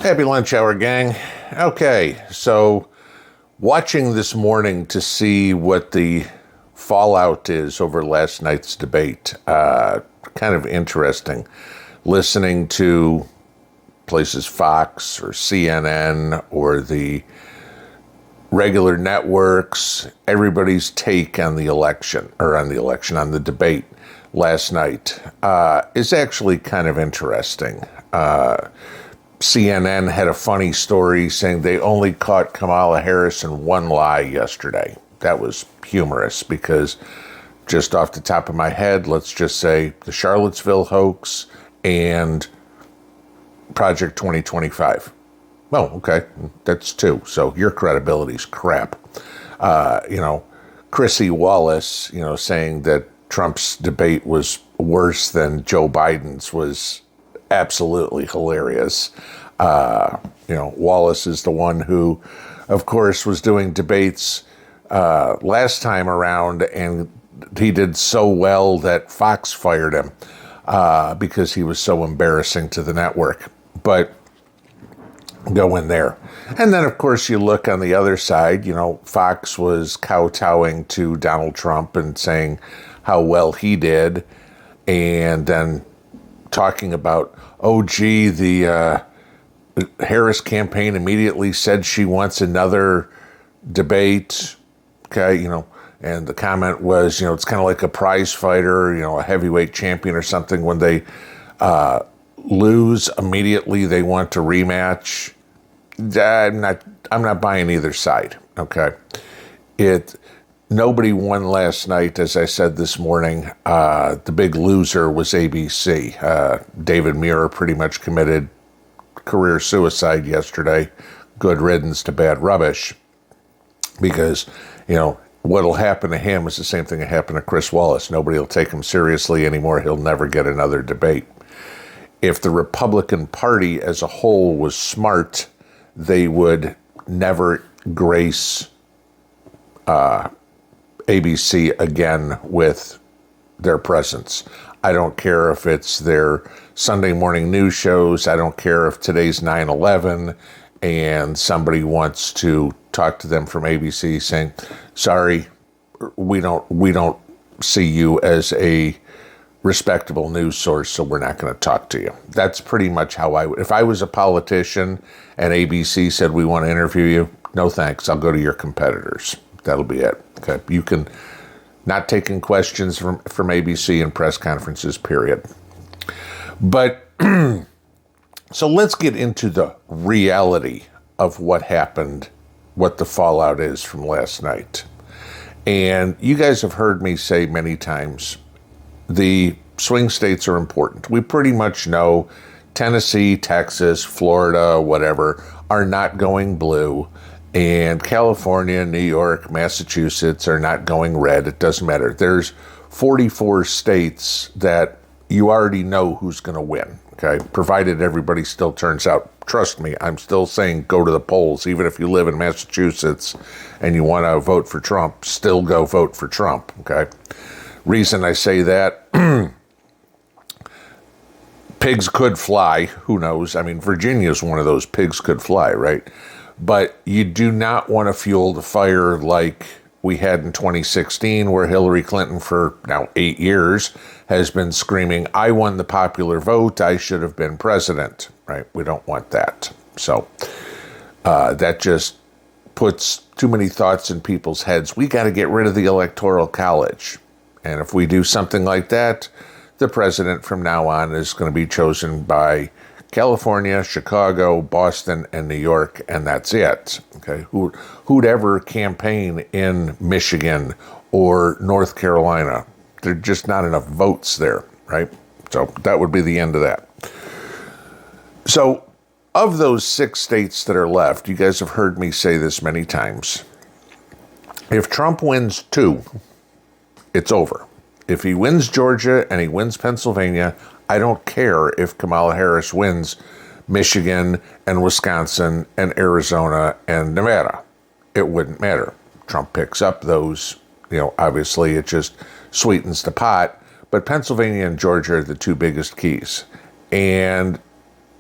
Happy lunch hour, gang. Okay, so watching this morning to see what the fallout is over last night's debate, kind of interesting. Listening to places Fox or CNN or the regular networks, everybody's take on the election, on the debate last night is actually kind of interesting. CNN had a funny story saying they only caught Kamala Harris in one lie yesterday. That was humorous because just off the top of my head, let's just say the Charlottesville hoax and Project 2025. Oh, okay, that's two. So your credibility's crap. Chrissy Wallace, saying that Trump's debate was worse than Joe Biden's was absolutely hilarious. Wallace is the one who, of course, was doing debates last time around, and he did so well that Fox fired him because he was so embarrassing to the network. But go in there. And then, of course, you look on the other side, Fox was kowtowing to Donald Trump and saying how well he did, and then talking about, the Harris campaign immediately said she wants another debate, okay, and the comment was, it's kind of like a prize fighter, a heavyweight champion or something. When they lose, immediately they want to rematch. I'm not buying either side, okay? Nobody won last night, as I said this morning. The big loser was ABC. David Muir pretty much committed career suicide yesterday. Good riddance to bad rubbish. Because, what'll happen to him is the same thing that happened to Chris Wallace. Nobody will take him seriously anymore. He'll never get another debate. If the Republican Party as a whole was smart, they would never grace ABC again with their presence. I don't care if it's their Sunday morning news shows. I don't care if today's 9/11 and somebody wants to talk to them from ABC saying, sorry, we don't see you as a respectable news source, so we're not going to talk to you. That's pretty much how I would. If I was a politician and ABC said, we want to interview you, no thanks, I'll go to your competitors. That'll be it. Okay, you can not taking questions from ABC in press conferences, period. But so let's get into the reality of what happened, what the fallout is from last night. And you guys have heard me say many times, the swing states are important. We pretty much know Tennessee, Texas, Florida, whatever, are not going blue. And California, New York, Massachusetts are not going red. It doesn't matter. There's 44 states that you already know who's going to win, okay? Provided everybody still turns out. Trust me, I'm still saying go to the polls. Even if you live in Massachusetts and you want to vote for Trump, still go vote for Trump, okay? Reason I say that, pigs could fly. Who knows? I mean, Virginia's one of those pigs could fly, right? But you do not want to fuel the fire like we had in 2016, where Hillary Clinton for now 8 years has been screaming, I won the popular vote, I should have been president, right? We don't want that. So that just puts too many thoughts in people's heads. We got to get rid of the Electoral College. And if we do something like that, the president from now on is going to be chosen by California, Chicago, Boston, and New York, and that's it. Okay, who'd ever campaign in Michigan or North Carolina? There are just not enough votes there, right? So that would be the end of that. So of those 6 states that are left, you guys have heard me say this many times. If Trump wins 2, it's over. If he wins Georgia and he wins Pennsylvania, I don't care if Kamala Harris wins Michigan and Wisconsin and Arizona and Nevada. It wouldn't matter. Trump picks up those, obviously it just sweetens the pot. But Pennsylvania and Georgia are the 2 biggest keys. And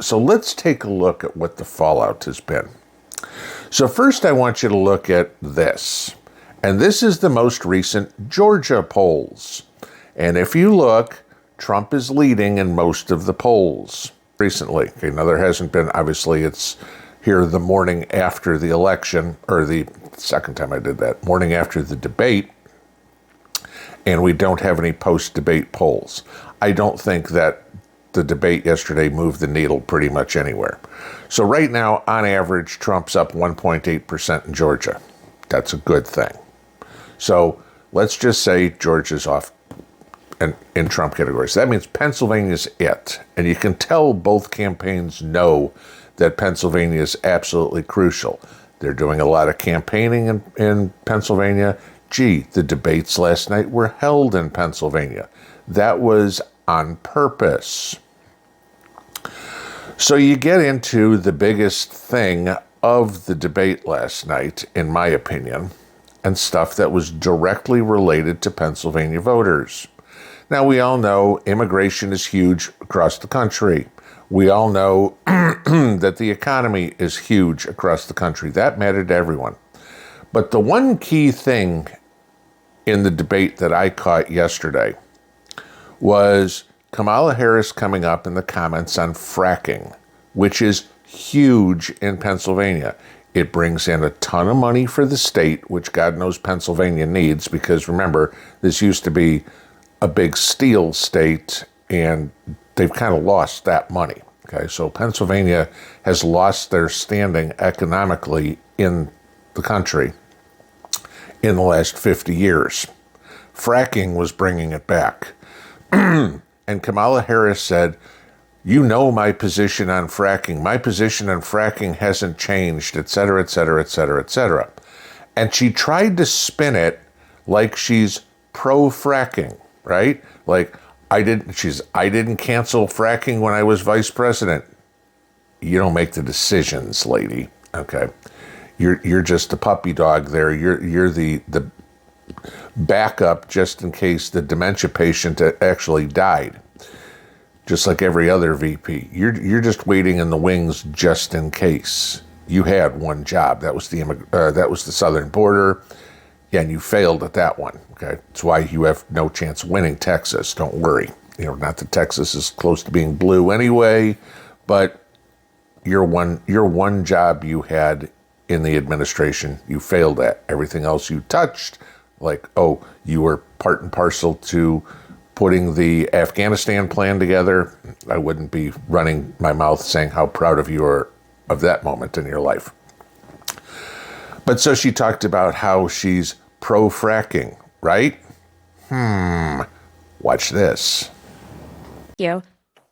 So let's take a look at what the fallout has been. So first I want you to look at this. And this is the most recent Georgia polls. And if you look, Trump is leading in most of the polls recently. Okay, now there hasn't been, obviously it's here the morning after the election, or the second time I did that, morning after the debate, and we don't have any post-debate polls. I don't think that the debate yesterday moved the needle pretty much anywhere. So right now, on average, Trump's up 1.8% in Georgia. That's a good thing. So let's just say Georgia's off in Trump categories. That means Pennsylvania's it. And you can tell both campaigns know that Pennsylvania is absolutely crucial. They're doing a lot of campaigning in Pennsylvania. Gee, the debates last night were held in Pennsylvania. That was on purpose. So you get into the biggest thing of the debate last night, in my opinion, and stuff that was directly related to Pennsylvania voters. Now, we all know immigration is huge across the country. We all know that the economy is huge across the country. That mattered to everyone. But the one key thing in the debate that I caught yesterday was Kamala Harris coming up in the comments on fracking, which is huge in Pennsylvania. It brings in a ton of money for the state, which God knows Pennsylvania needs, because remember, this used to be a big steel state, and they've kind of lost that money. Okay, so Pennsylvania has lost their standing economically in the country in the last 50 years. Fracking was bringing it back. And Kamala Harris said, you know my position on fracking. My position on fracking hasn't changed, et cetera, et cetera, et cetera, et cetera. And she tried to spin it like she's pro-fracking, right? Like, I didn't cancel fracking when I was vice president. You don't make the decisions, lady. Okay. You're just a puppy dog there. You're the backup just in case the dementia patient actually died. Just like every other VP. You're just waiting in the wings just in case. You had one job. That was the southern border. Yeah, and you failed at that one. Okay. That's why you have no chance of winning Texas. Don't worry. You know, not that Texas is close to being blue anyway, but your one job you had in the administration, you failed at. Everything else you touched, like, oh, you were part and parcel to putting the Afghanistan plan together, I wouldn't be running my mouth saying how proud of you are of that moment in your life. But so she talked about how she's pro-fracking, right? Watch this. You.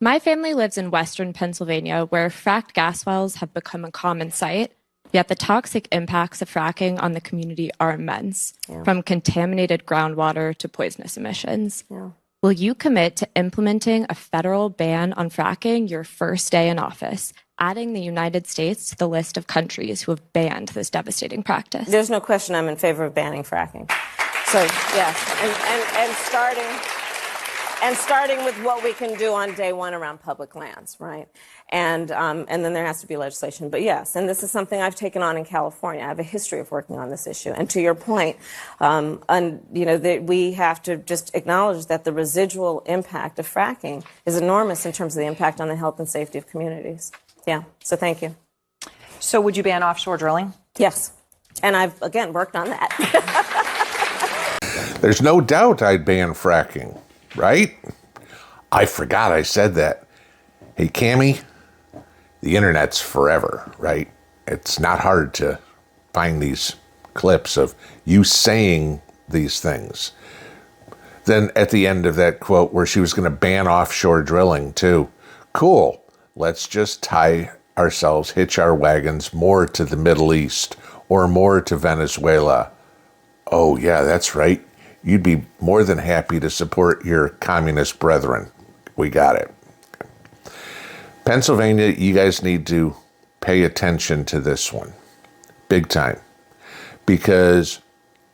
My family lives in Western Pennsylvania, where fracked gas wells have become a common sight, yet the toxic impacts of fracking on the community are immense, from contaminated groundwater to poisonous emissions. Will you commit to implementing a federal ban on fracking your first day in office, adding the United States to the list of countries who have banned this devastating practice? There's no question I'm in favor of banning fracking. So, yes, and starting with what we can do on day one around public lands, right? And then there has to be legislation. But yes, and this is something I've taken on in California. I have a history of working on this issue. And to your point, we have to just acknowledge that the residual impact of fracking is enormous in terms of the impact on the health and safety of communities. Yeah, so thank you. So would you ban offshore drilling? Yes, and I've, again, worked on that. There's no doubt I'd ban fracking, right? I forgot I said that. Hey, Cammie, the internet's forever, right? It's not hard to find these clips of you saying these things. Then at the end of that quote where she was going to ban offshore drilling too. Cool. Let's just hitch our wagons more to the Middle East or more to Venezuela. Oh, yeah, that's right. You'd be more than happy to support your communist brethren. We got it. Pennsylvania, you guys need to pay attention to this one. Big time. Because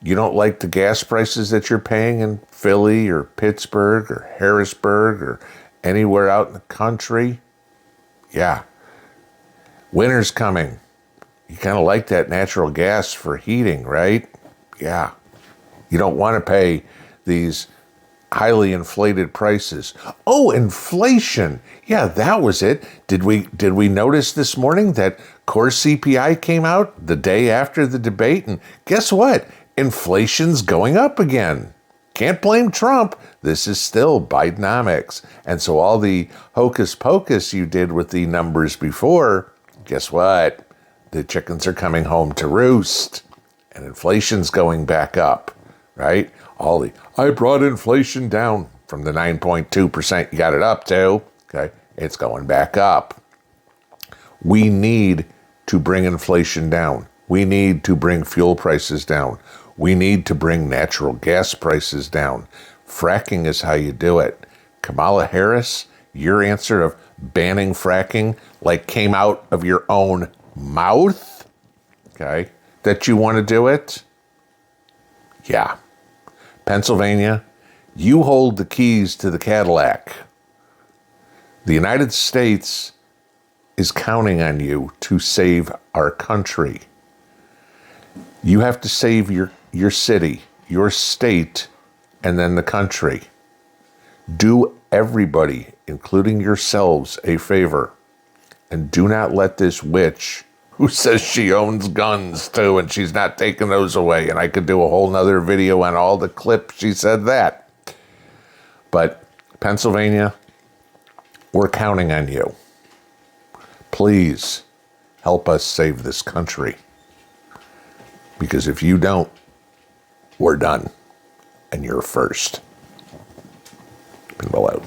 you don't like the gas prices that you're paying in Philly or Pittsburgh or Harrisburg or anywhere out in the country. Yeah. Winter's coming. You kind of like that natural gas for heating, right? Yeah. You don't want to pay these highly inflated prices. Oh, inflation. Yeah, that was it. Did we notice this morning that core CPI came out the day after the debate? And guess what? Inflation's going up again. Can't blame Trump. This is still Bidenomics. And so all the hocus pocus you did with the numbers before, guess what? The chickens are coming home to roost. And inflation's going back up, right? I brought inflation down from the 9.2% you got it up to, okay? It's going back up. We need to bring inflation down. We need to bring fuel prices down. We need to bring natural gas prices down. Fracking is how you do it. Kamala Harris, your answer of banning fracking came out of your own mouth, okay, that you want to do it? Yeah. Pennsylvania, you hold the keys to the Cadillac. The United States is counting on you to save our country. You have to save your city, your state, and then the country. Do everybody, including yourselves, a favor, and do not let this witch who says she owns guns too and she's not taking those away, and I could do a whole nother video on all the clips she said that. But Pennsylvania, we're counting on you. Please help us save this country. Because if you don't, we're done. And you're first. Pinball out.